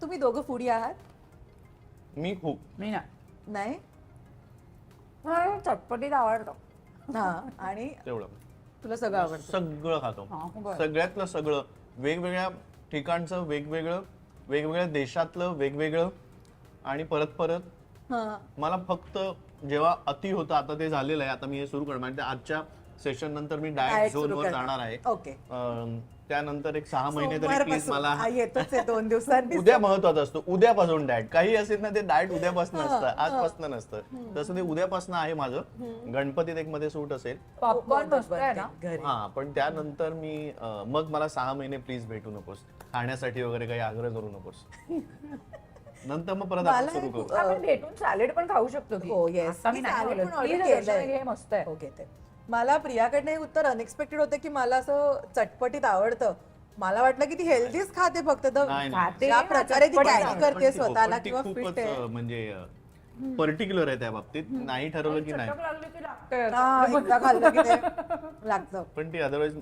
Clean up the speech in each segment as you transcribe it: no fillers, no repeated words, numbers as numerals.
तुम्ही दोघं फूडी आहात? मी खूप मी ना नाही. चटपटीत आवडतं. हा आणि तेवढं तुला सगळं आवडतं? सगळं खातो, बरं. सगळ्यातलं सगळं, वेगवेगळ्या ठिकाणचं वेगवेगळं, वेगवेगळ्या देशातलं वेगवेगळं, आणि परत परत हा. मला फक्त जेव्हा अति होतं, आता ते झालेलं आहे, आता मी हे सुरू करणार, म्हणजे आजच्या सेशन नंतर मी डाएट Diet झोन सुरू वर करणार. जाणार आहे. ओके. त्यानंतर एक 6 महिने तरी प्लीज मला येतोच आहे 2 दिवसांनी. उद्या महत्वाचं असतं, उद्यापासून डाएट काही असेल ना, ते डाएट उद्यापासून असतं, आजपासून नसतं. तसं ते उद्यापासून आहे माझं. गणपतीत एक मध्ये सूट असेल, पॉपकॉर्न मस्त आहे ना. घरी. हा, पण त्यानंतर मी मग मला 6 महिने प्लीज भेटू नकोस, खाण्यासाठी वगैरे काही आग्रह करू नकोस. नंतर मग परत आपण सुरू करू. आपण भेटून सॅलेड पण खाऊ शकतो की. हो, yes. आता मी मी नाही salad बोलत. पण order Please केलंय. दर्शना, हे मस्त आहे. ओके. ते मला प्रियाकडनं हे उत्तर अनएक्सपेक्टेड होतं की मला असं चटपटीत आवडतं. मला वाटलं की ती हेल्दीच खाते फक्त. तर नाही, नाही. खाते ज्या ना, प्रकारे ती चटपटीत कॅरी आवडतं. करते स्वतःला पण ती किंवा खूपच फिट आहे. म्हणजे पर्टिक्युलर आहे त्या बाबतीत. नाही ठरवलं की नाही, चटक लागली की लागतंय. हा, एकदा खाल्लं की ते लागतं. पण ती अदरवाईज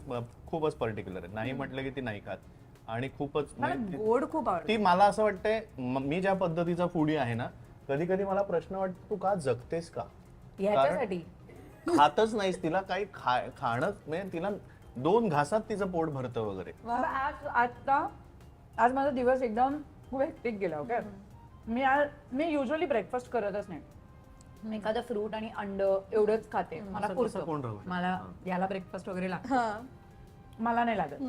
खूपच पर्टिक्युलर आहे. नाही म्हटलं की ती नाही खात, आणि खूपच मला म्हणजे गोड खूप आवडतं. ती मला असं वाटतंय, मी ज्या पद्धतीचा फूडी आहे ना, कधी कधी मला प्रश्न वाटतो, तू का जगतेस का? ह्याच्यासाठी खातच नाहीस, तिला काही खाणं म्हणजे तिला 2 घासात तिचं पोट भरतं वगैरे. आज माझा दिवस एकदम खूप हेक्टिक गेला. ओके, मी युजली ब्रेकफास्ट करतच नाही. मी एखादं फ्रूट आणि अंड एवढंच खाते. मला असं कसं कोण राहू पुरतं. शकतं? मला याला ब्रेकफास्ट वगैरे लागतो, हा. मला नाही लागत.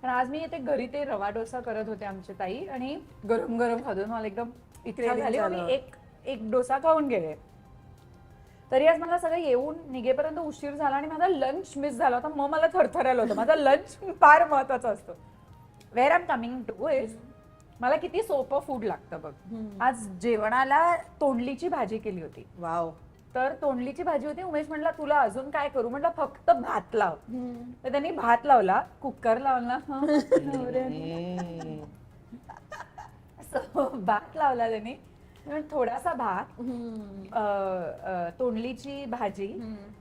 पण आज मी इथे घरी ते रवा डोसा करत होते आमची ताई, आणि गरम गरम खातो. मला एकदम इच्छा Craving झाली, झालं. मी एक डोसा खाऊन गेले. तरी आज मला सगळं येऊन निघेपर्यंत उशीर झाला आणि माझा लंच मिस झाला होता. मग मला थरथरायला होतं. माझा लंच फार महत्वाचा असतो. Wear I am coming two is, मला किती सोपं फूड लागतं बघ. आज जेवणाला तोंडलीची भाजी केली होती. वाव. तर तोंडलीची भाजी होती. उमेश म्हटला तुला अजून काय करू? म्हटलं फक्त भात लाव. तर त्यांनी भात लावला, कुकर लावला. भात लावला त्यांनी, थोडासा भात, तोंडलीची भाजी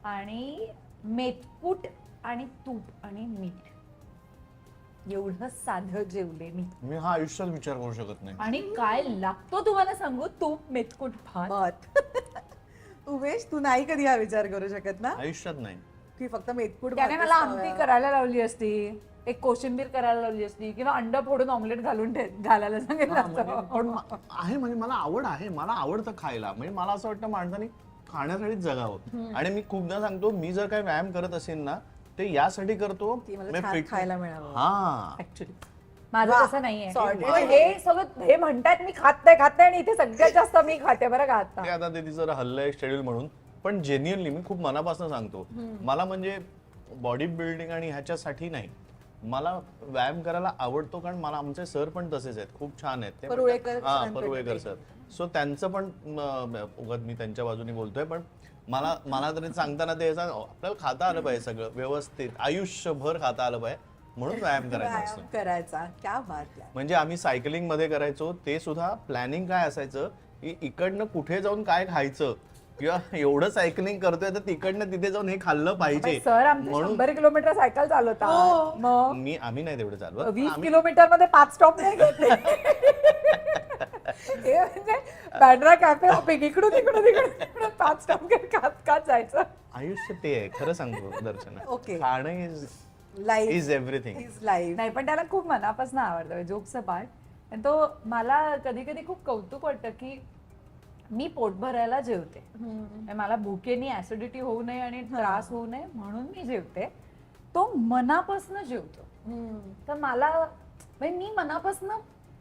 आणि मेथकूट आणि तूप आणि मीठ, एवढं साधं जेवले मी. मी हा आयुष्यात विचार करू शकत नाही. आणि काय लागतो तुम्हाला सांगू, तूप, मेथकूट, भात. भात. उमेश, तू नाही कधी हा विचार करू शकत ना आयुष्यात नाही. की फक्त मेथकूट त्याने भातच मला खाऊया. आमटी करायला लावली असती, एक कोशिंबीर करायला लावली असती, किंवा अंड फोडून ऑमलेट घालायला सांगितलं हा, म्हणजे असतं. पण आहे, म्हणजे मला आवड आहे, मला आवडतं खायला. म्हणजे मला असं वाटतं माणसाने खाण्यासाठीच जगावं. आणि मी खूपदा सांगतो, मी जर काही व्यायाम करत असेल ना, ते यासाठी करतो की मला मी छान fit- खायला मिळावं. हा, ऍक्च्युली माझं वा, तसं नाहीये. sorted. पण हे सगळं हे म्हणतात मी खात नाही, आणि इथे सगळ्यात जास्त मी खाते बरं का आता. ते आता ते तिचं हल्लंय शेड्यूल म्हणून. पण जेन्युअनली मी खूप मनापासून सांगतो, मला म्हणजे बॉडी बिल्डिंग आणि ह्याच्यासाठी नाही, मला व्यायाम करायला आवडतो. कारण मला आमचे सर पण तसेच आहेत, खूप छान आहेत ते. परुळेकर हा, सरांकडे परुळेकर सर. सो त्यांचं पण उगाच मी त्यांच्या बाजूने बोलतोय, पण मला तरी सांगताना ते आपल्याला खाता आलं पाहिजे, सगळं व्यवस्थित आयुष्यभर खाता आलं पाहिजे, म्हणून व्यायाम करायचा असतो. व्यायाम करायचा. क्या बात आहे. म्हणजे आम्ही सायकलिंग मध्ये करायचो, ते सुद्धा प्लॅनिंग काय असायचं की इकडनं कुठे जाऊन काय खायचं, किंवा एवढं सायकलिंग करतोय तर तिकडनं तिथे जाऊन हे खाल्लं पाहिजे सर आमचे म्हणून. 100 किलोमीटर सायकल चालवता. मग आम्ही नाही तेवढं चालवत. 20 किलोमीटर मध्ये 5 स्टॉप नाही घेतले. हे म्हणजे बँड्रा कॅफे हॉपिंग, इकडून 5 स्टॉप खात जायचं. आयुष्य ते आहे, खरं सांगतो दर्शना. Okay. खाणं इज एव्हरीथिंग. Is life. नाही, पण त्याला खूप मनापासून आवडतं, जोक्स पार्ट. आणि तो मला कधी कधी खूप कौतुक वाटतं की मी पोट भरायला जेवते. मला भुकेनी ऍसिडिटी होऊ नये आणि त्रास होऊ नये म्हणून मी जेवते. तो मनापासून जेवतो. तर मला म्हणजे मी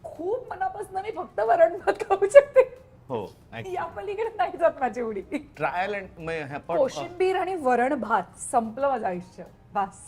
खूप मनापासून मी फक्त वरण भात खाऊ शकते. हो, या पलीकडे नाही जात माझी उडी. ट्रायल अँड कोशिंबीर आणि वरण भात संपलं माझं आयुष्य. बस.